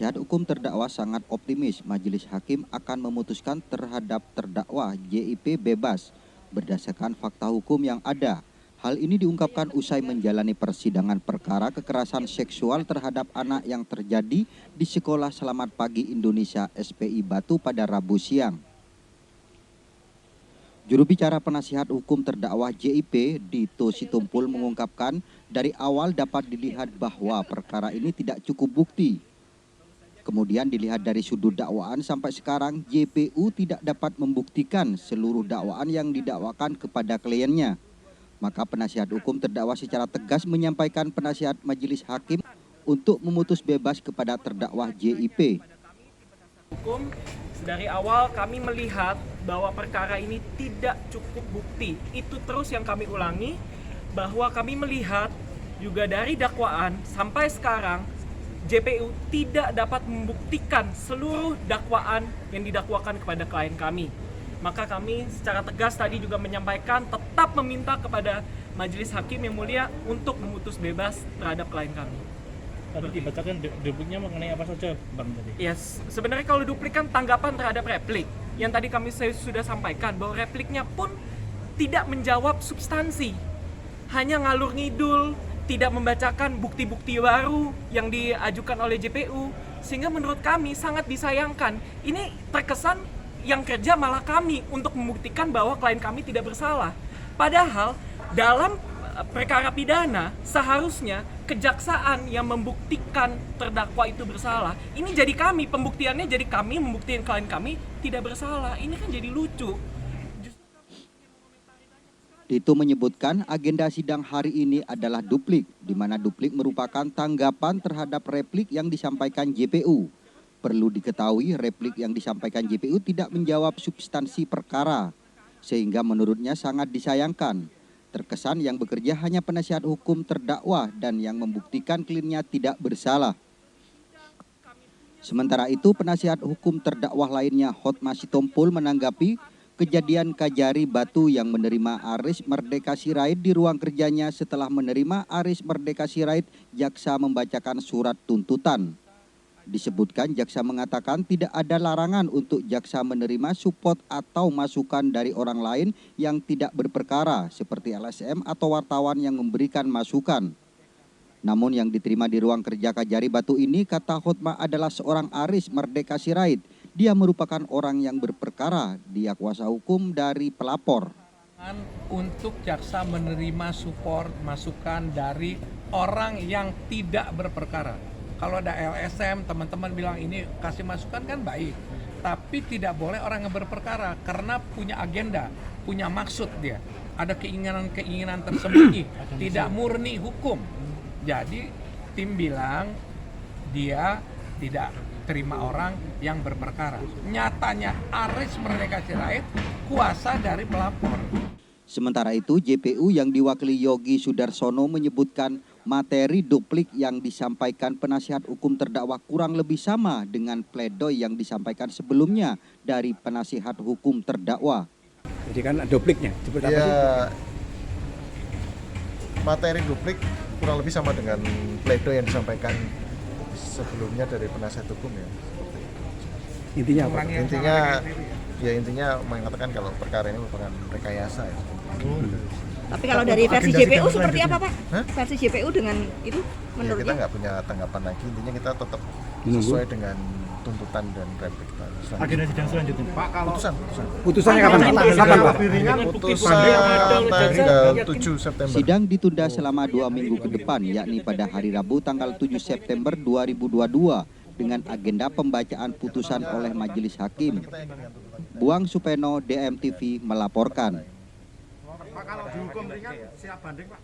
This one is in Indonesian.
Penasihat hukum terdakwa sangat optimis majelis hakim akan memutuskan terhadap terdakwa JIP bebas berdasarkan fakta hukum yang ada. Hal ini diungkapkan usai menjalani persidangan perkara kekerasan seksual terhadap anak yang terjadi di Sekolah Selamat Pagi Indonesia SPI Batu pada Rabu siang. Juru bicara penasihat hukum terdakwa JIP, Dito Sitompul, mengungkapkan dari awal dapat dilihat bahwa perkara ini tidak cukup bukti. Kemudian dilihat dari sudut dakwaan sampai sekarang JPU tidak dapat membuktikan seluruh dakwaan yang didakwakan kepada kliennya. Maka penasihat hukum terdakwa secara tegas menyampaikan penasihat majelis hakim untuk memutus bebas kepada terdakwa JIP. Hukum dari awal kami melihat bahwa perkara ini tidak cukup bukti. Itu terus yang kami ulangi, bahwa kami melihat juga dari dakwaan sampai sekarang JPU tidak dapat membuktikan seluruh dakwaan yang didakwakan kepada klien kami. Maka kami secara tegas tadi juga menyampaikan tetap meminta kepada majelis hakim yang mulia untuk memutus bebas terhadap klien kami. Tadi dibacakan dupliknya mengenai apa saja, Bang? Tadi? Yes, sebenarnya kalau duplik kan tanggapan terhadap replik. Yang tadi saya sudah sampaikan bahwa repliknya pun tidak menjawab substansi. Hanya ngalur ngidul, tidak membacakan bukti-bukti baru yang diajukan oleh JPU, sehingga menurut kami sangat disayangkan. Ini terkesan yang kerja malah kami untuk membuktikan bahwa klien kami tidak bersalah. Padahal dalam perkara pidana seharusnya kejaksaan yang membuktikan terdakwa itu bersalah. Ini jadi kami, pembuktiannya jadi kami membuktikan klien kami tidak bersalah. Ini kan jadi lucu. Dito menyebutkan agenda sidang hari ini adalah duplik, di mana duplik merupakan tanggapan terhadap replik yang disampaikan JPU. Perlu diketahui replik yang disampaikan JPU tidak menjawab substansi perkara, sehingga menurutnya sangat disayangkan. Terkesan yang bekerja hanya penasihat hukum terdakwa dan yang membuktikan kliennya tidak bersalah. Sementara itu penasihat hukum terdakwa lainnya Hotma Sitompul menanggapi kejadian Kajari Batu yang menerima Aris Merdeka Sirait di ruang kerjanya. Setelah menerima Aris Merdeka Sirait, jaksa membacakan surat tuntutan. Disebutkan jaksa mengatakan tidak ada larangan untuk jaksa menerima support atau masukan dari orang lain yang tidak berperkara seperti LSM atau wartawan yang memberikan masukan. Namun yang diterima di ruang kerja Kajari Batu ini, kata Hotma, adalah seorang Aris Merdeka Sirait. Dia merupakan orang yang berperkara, dia kuasa hukum dari pelapor. Untuk jaksa menerima support masukan dari orang yang tidak berperkara. Kalau ada LSM, teman-teman bilang ini kasih masukan kan baik. Tapi tidak boleh orang yang berperkara karena punya agenda, punya maksud dia. Ada keinginan-keinginan tersembunyi, tidak murni hukum. Jadi tim bilang dia tidak terima orang yang berperkara. Nyatanya Aris Merdeka Sirait kuasa dari pelapor. Sementara itu JPU yang diwakili Yogi Sudarsono menyebutkan materi duplik yang disampaikan penasihat hukum terdakwa kurang lebih sama dengan pledoi yang disampaikan sebelumnya dari penasihat hukum terdakwa. Jadi kan dupliknya seperti apa sih? Materi duplik kurang lebih sama dengan pledoi yang disampaikan sebelumnya dari penasihat hukum ya. Intinya apa? Intinya mengatakan kalau perkara ini merupakan rekayasa ya. Tapi kalau dari versi JPU seperti apa, Pak? Hah? Versi JPU dengan itu Ya, menurutnya? kita nggak punya tanggapan lagi, intinya kita tetap sesuai dengan tuntutan dan replik kita. Agenda sidang selanjutnya, Pak, kalau Putusannya kapan, Pak? Kapan, Pak? Putusan tanggal 7 September. Sidang ditunda selama 2 minggu ke depan, yakni pada hari Rabu tanggal 7 September 2022 dengan agenda pembacaan putusan oleh majelis hakim. Buang Supeno, DMTV melaporkan. Pak, kalau dihukum ringan siap banding, Pak?